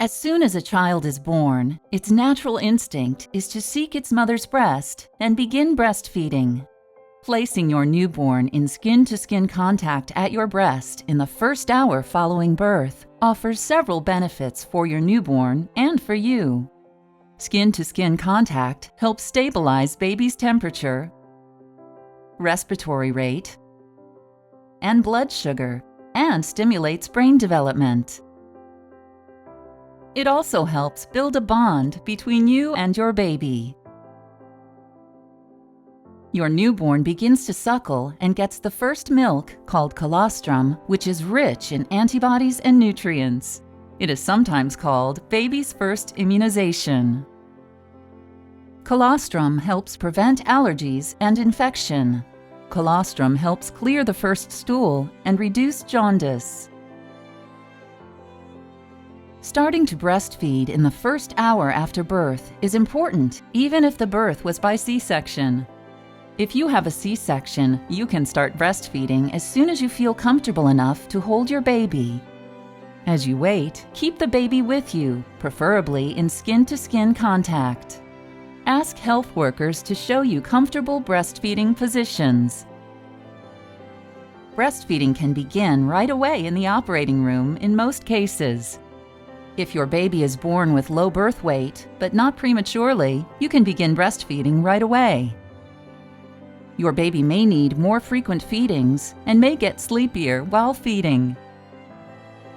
As soon as a child is born, its natural instinct is to seek its mother's breast and begin breastfeeding. Placing your newborn in skin-to-skin contact at your breast in the first hour following birth offers several benefits for your newborn and for you. Skin-to-skin contact helps stabilize baby's temperature, respiratory rate, and blood sugar, and stimulates brain development. It also helps build a bond between you and your baby. Your newborn begins to suckle and gets the first milk, called colostrum, which is rich in antibodies and nutrients. It is sometimes called baby's first immunization. Colostrum helps prevent allergies and infection. Colostrum helps clear the first stool and reduce jaundice. Starting to breastfeed in the first hour after birth is important, even if the birth was by C-section. If you have a C-section, you can start breastfeeding as soon as you feel comfortable enough to hold your baby. As you wait, keep the baby with you, preferably in skin-to-skin contact. Ask health workers to show you comfortable breastfeeding positions. Breastfeeding can begin right away in the operating room in most cases. If your baby is born with low birth weight, but not prematurely, you can begin breastfeeding right away. Your baby may need more frequent feedings and may get sleepier while feeding.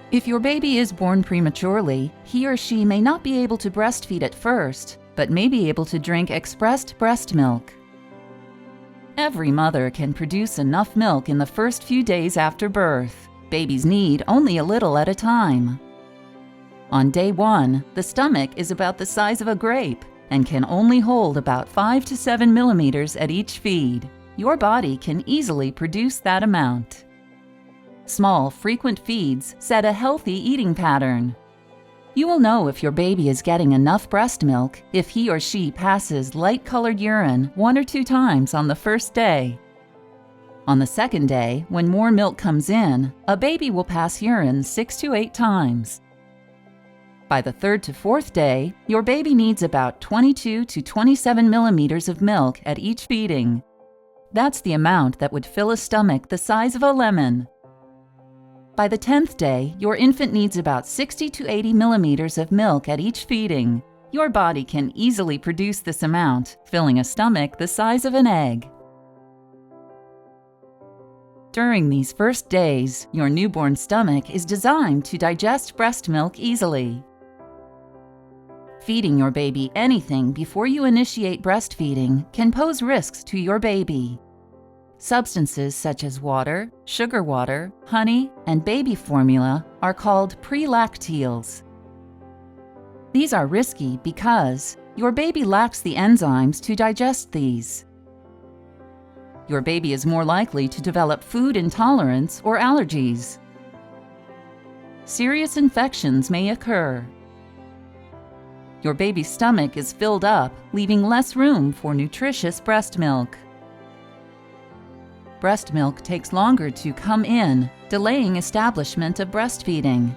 If your baby is born prematurely, he or she may not be able to breastfeed at first, but may be able to drink expressed breast milk. Every mother can produce enough milk in the first few days after birth. Babies need only a little at a time. On day 1, the stomach is about the size of a grape and can only hold about 5 to 7 millimeters at each feed. Your body can easily produce that amount. Small, frequent feeds set a healthy eating pattern. You will know if your baby is getting enough breast milk if he or she passes light-colored urine 1 or 2 times on the first day. On the second day, when more milk comes in, a baby will pass urine 6 to 8 times. By the 3rd to 4th day, your baby needs about 22 to 27 millimeters of milk at each feeding. That's the amount that would fill a stomach the size of a lemon. By the 10th day, your infant needs about 60 to 80 millimeters of milk at each feeding. Your body can easily produce this amount, filling a stomach the size of an egg. During these first days, your newborn stomach is designed to digest breast milk easily. Feeding your baby anything before you initiate breastfeeding can pose risks to your baby. Substances such as water, sugar water, honey, and baby formula are called pre-lacteals. These are risky because your baby lacks the enzymes to digest these. Your baby is more likely to develop food intolerance or allergies. Serious infections may occur. Your baby's stomach is filled up, leaving less room for nutritious breast milk. Breast milk takes longer to come in, delaying establishment of breastfeeding.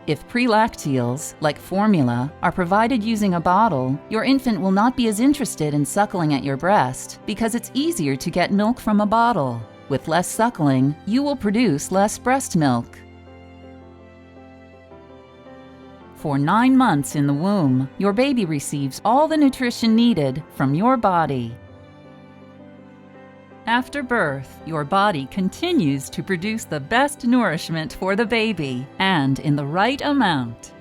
If pre-lacteals, like formula, are provided using a bottle, your infant will not be as interested in suckling at your breast because it's easier to get milk from a bottle. With less suckling, you will produce less breast milk. For 9 months in the womb, your baby receives all the nutrition needed from your body. After birth, your body continues to produce the best nourishment for the baby, and in the right amount.